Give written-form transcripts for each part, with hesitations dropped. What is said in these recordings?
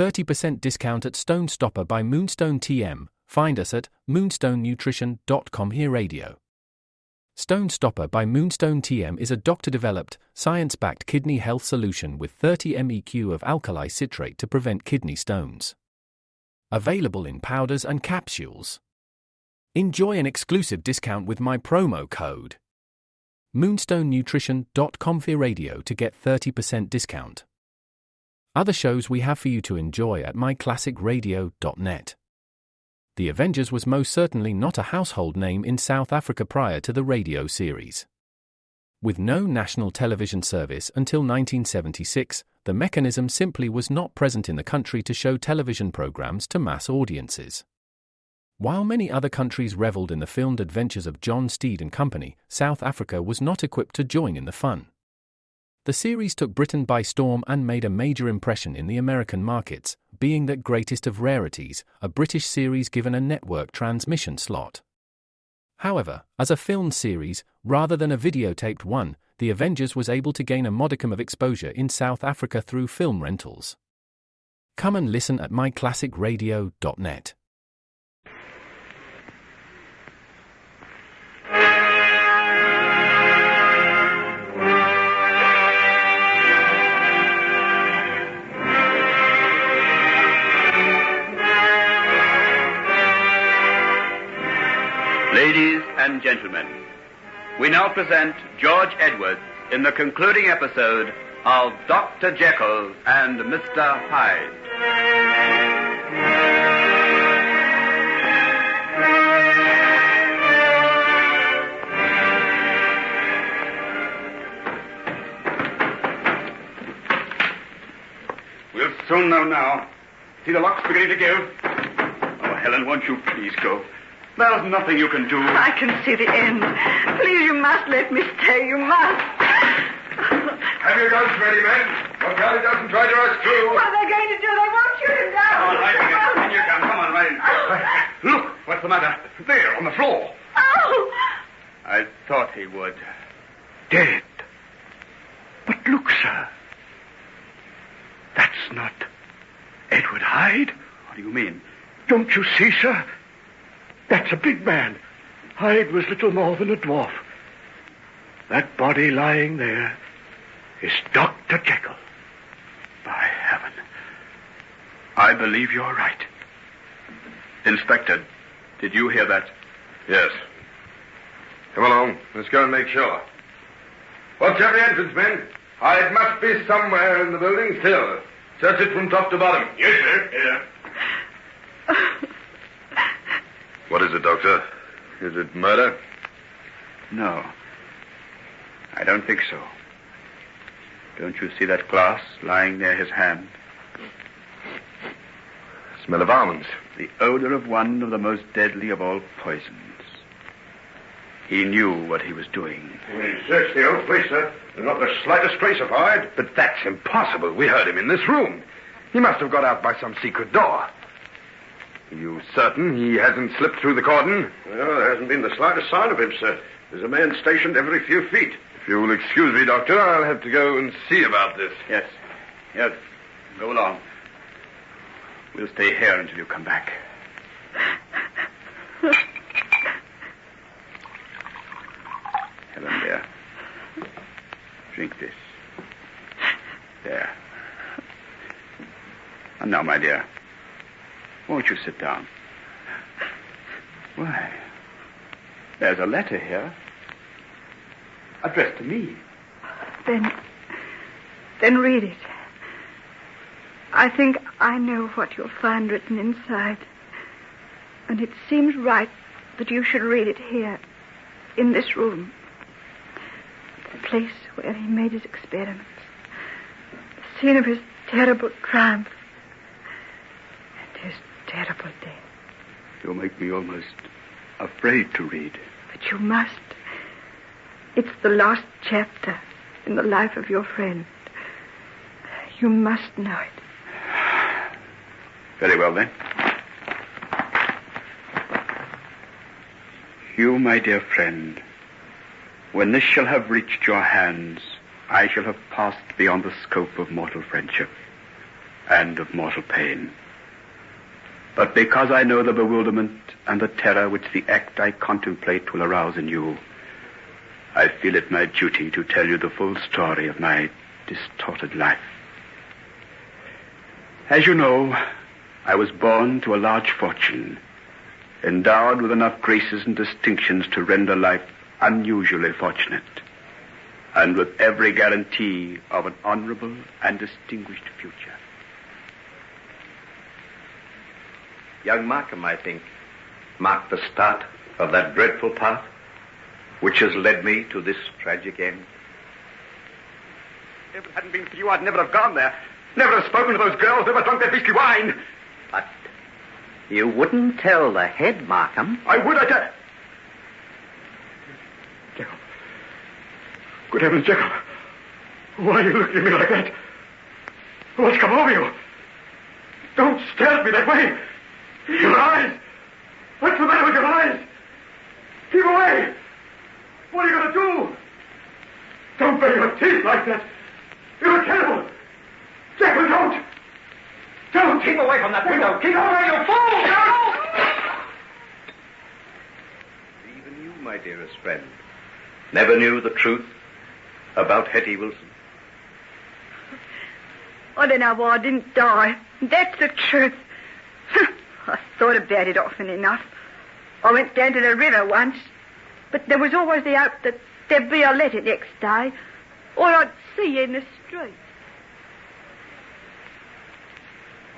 30% discount at Stone Stopper by Moonstone TM. Find us at moonstonenutrition.com. Here Radio. Stone Stopper by Moonstone TM is a doctor-developed, science-backed kidney health solution with 30 MEq of alkali citrate to prevent kidney stones. Available in powders and capsules. Enjoy an exclusive discount with my promo code moonstonenutrition.com. Here Radio to get 30% discount. Other shows we have for you to enjoy at myclassicradio.net. The Avengers was most certainly not a household name in South Africa prior to the radio series. With no national television service until 1976, the mechanism simply was not present in the country to show television programs to mass audiences. While many other countries reveled in the filmed adventures of John Steed and company, South Africa was not equipped to join in the fun. The series took Britain by storm and made a major impression in the American markets, being that greatest of rarities, a British series given a network transmission slot. However, as a film series, rather than a videotaped one, The Avengers was able to gain a modicum of exposure in South Africa through film rentals. Come and listen at myclassicradio.net. Ladies and gentlemen, we now present George Edwards in the concluding episode of Dr. Jekyll and Mr. Hyde. We'll soon know now. See the lock's beginning to give. Oh, Helen, won't you please go? There's nothing you can do. I can see the end. Please, you must let me stay. You must. Have your guns ready, men. Look out he doesn't try to rush through. What are they going to do? They won't shoot him down. Come on, Hyde. In you come. Come on, right in. Look, what's the matter? There, on the floor. Oh! I thought he would. Dead. But look, sir. That's not Edward Hyde. What do you mean? Don't you see, sir? That's a big man. Hyde was little more than a dwarf. That body lying there is Dr. Jekyll. By heaven. I believe you're right. Inspector, did you hear that? Yes. Come along. Let's go and make sure. Watch every entrance, men. Hyde must be somewhere in the building still. Search it from top to bottom. Yes, sir. Yeah. What is it, Doctor? Is it murder? No. I don't think so. Don't you see that glass lying near his hand? Smell of almonds. The odor of one of the most deadly of all poisons. He knew what he was doing. We searched the old place, sir. There's not the slightest trace of Hyde. But that's impossible. We heard him in this room. He must have got out by some secret door. Are you certain he hasn't slipped through the cordon? Well, there hasn't been the slightest sign of him, sir. There's a man stationed every few feet. If you'll excuse me, Doctor, I'll have to go and see about this. Yes. Yes. Go along. We'll stay here until you come back. Helen, dear. Drink this. There. And now, my dear, won't you sit down? Why, there's a letter here. Addressed to me. Then read it. I think I know what you'll find written inside. And it seems right that you should read it here, in this room. The place where he made his experiments. The scene of his terrible triumph. And his terrible death. You make me almost afraid to read. But you must. It's the last chapter in the life of your friend. You must know it. Very well, then. You, my dear friend, when this shall have reached your hands, I shall have passed beyond the scope of mortal friendship, and of mortal pain. But because I know the bewilderment and the terror which the act I contemplate will arouse in you, I feel it my duty to tell you the full story of my distorted life. As you know, I was born to a large fortune, endowed with enough graces and distinctions to render life unusually fortunate, and with every guarantee of an honorable and distinguished future. Young Markham, I think, marked the start of that dreadful path which has led me to this tragic end. If it hadn't been for you, I'd never have gone there. Never have spoken to those girls, never drunk their beastly wine. But you wouldn't tell the head, Markham. I would, Jekyll. Good heavens, Jekyll. Why are you looking at me like that? What's come over you? Don't stare at me that way. Your eyes. What's the matter with your eyes? Keep away. What are you going to do? Don't bare your teeth like that. You're a cannibal. Jekyll, don't. Don't. Keep away from that window. Keep away, you fool. Even you, my dearest friend, never knew the truth about Hetty Wilson. I don't know why I didn't die. That's the truth. I thought about it often enough. I went down to the river once, but there was always the hope that there'd be a letter next day, or I'd see you in the street.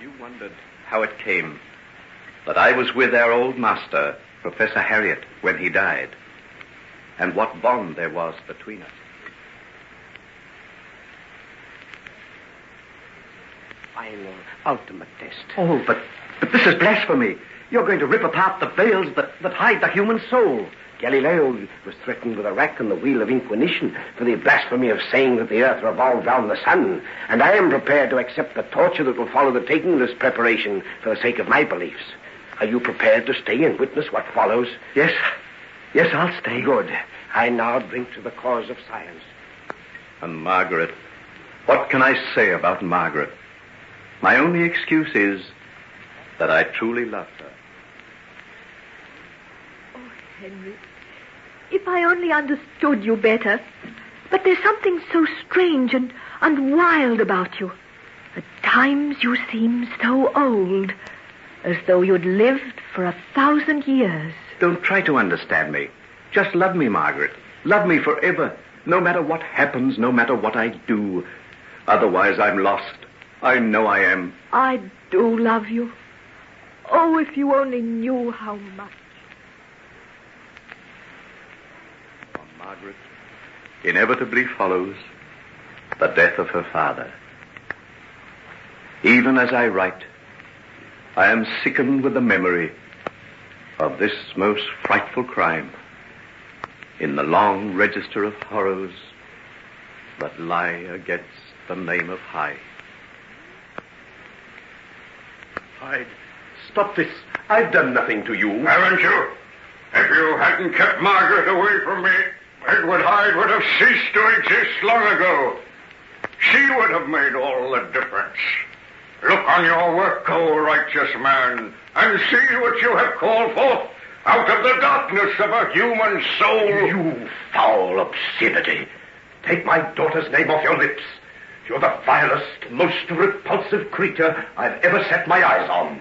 You wondered how it came that I was with our old master, Professor Harriet, when he died, and what bond there was between us. Final, ultimate test. Oh, but this is blasphemy. You're going to rip apart the veils that hide the human soul. Galileo was threatened with a rack on the wheel of inquisition for the blasphemy of saying that the earth revolved round the sun, and I am prepared to accept the torture that will follow the taking of this preparation for the sake of my beliefs. Are you prepared to stay and witness what follows? Yes. Yes, I'll stay. Good. I now drink to the cause of science. And Margaret, what can I say about Margaret? My only excuse is that I truly loved her. Oh, Henry, if I only understood you better. But there's something so strange and wild about you. At times you seem so old, as though you'd lived for 1,000 years. Don't try to understand me. Just love me, Margaret. Love me forever, no matter what happens, no matter what I do. Otherwise, I'm lost. I know I am. I do love you. Oh, if you only knew how much. On Margaret inevitably follows the death of her father. Even as I write, I am sickened with the memory of this most frightful crime in the long register of horrors that lie against the name of Hyde. Hyde, stop this. I've done nothing to you. Haven't you? If you hadn't kept Margaret away from me, Edward Hyde would have ceased to exist long ago. She would have made all the difference. Look on your work, O righteous man, and see what you have called forth out of the darkness of a human soul. You foul obscenity. Take my daughter's name off your lips. You're the vilest, most repulsive creature I've ever set my eyes on.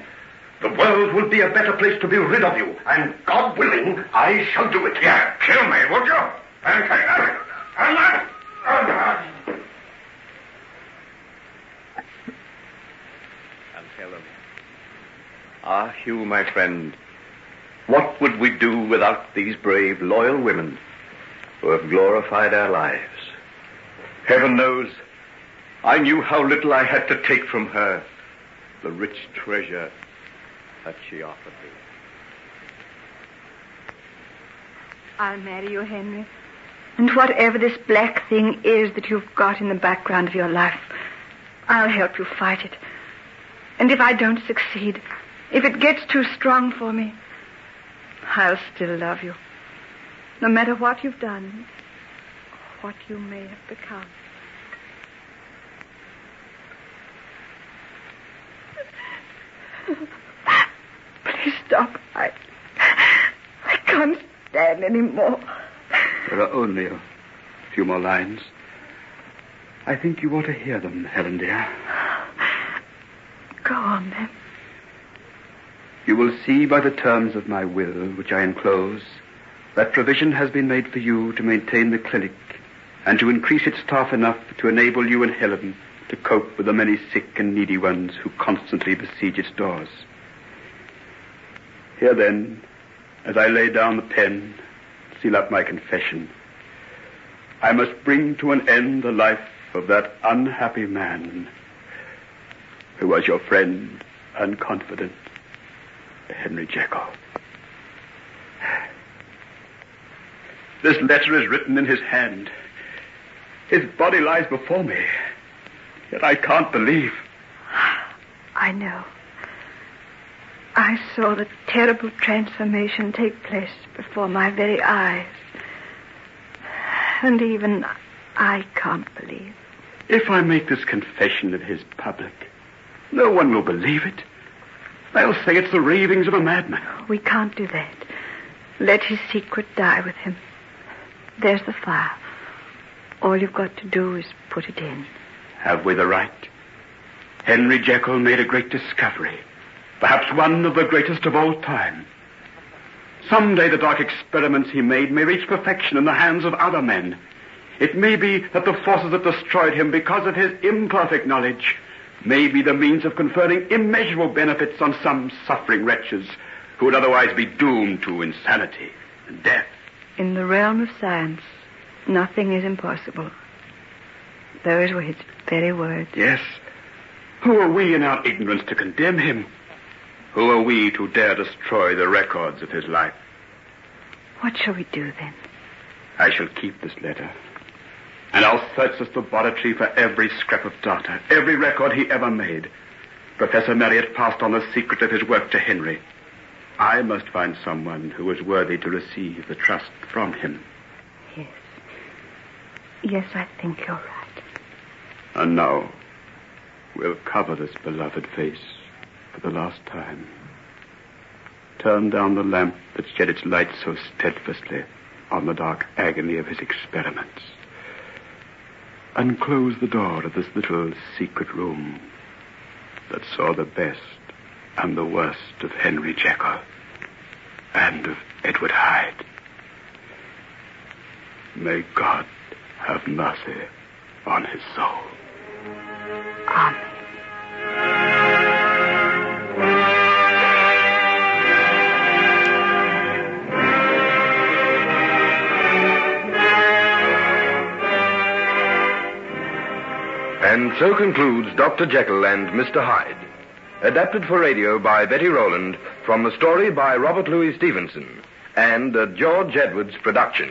The world will be a better place to be rid of you, and God willing, I shall do it. Yeah, kill me, would you? And take that, and that, and that. And Helen. Ah, Hugh, my friend, what would we do without these brave, loyal women who have glorified our lives? Heaven knows, I knew how little I had to take from her, the rich treasure that she offered me. I'll marry you, Henry. And whatever this black thing is that you've got in the background of your life, I'll help you fight it. And if I don't succeed, if it gets too strong for me, I'll still love you. No matter what you've done, what you may have become. Please stop. I can't stand any more. There are only a few more lines. I think you ought to hear them, Helen, dear. Go on, then. You will see by the terms of my will, which I enclose, that provision has been made for you to maintain the clinic and to increase its staff enough to enable you and Helen to cope with the many sick and needy ones who constantly besiege its doors. Here, then, as I lay down the pen, seal up my confession, I must bring to an end the life of that unhappy man who was your friend and confidant, Henry Jekyll. This letter is written in his hand. His body lies before me. Yet I can't believe. I know. I saw the terrible transformation take place before my very eyes. And even I can't believe. If I make this confession of his public, no one will believe it. They'll say it's the ravings of a madman. We can't do that. Let his secret die with him. There's the fire. All you've got to do is put it in. Have we the right? Henry Jekyll made a great discovery. Perhaps one of the greatest of all time. Someday the dark experiments he made may reach perfection in the hands of other men. It may be that the forces that destroyed him because of his imperfect knowledge may be the means of conferring immeasurable benefits on some suffering wretches who would otherwise be doomed to insanity and death. In the realm of science, nothing is impossible. Those were his very words. Yes. Who are we in our ignorance to condemn him? Who are we to dare destroy the records of his life? What shall we do, then? I shall keep this letter. And I'll search this laboratory for every scrap of data, every record he ever made. Professor Marriott passed on the secret of his work to Henry. I must find someone who is worthy to receive the trust from him. Yes. Yes, I think you're right. And now, we'll cover this beloved face for the last time. Turn down the lamp that shed its light so steadfastly on the dark agony of his experiments. And close the door of this little secret room that saw the best and the worst of Henry Jekyll and of Edward Hyde. May God have mercy on his soul. Amen. And so concludes Dr. Jekyll and Mr. Hyde, adapted for radio by Betty Rowland from the story by Robert Louis Stevenson and a George Edwards production.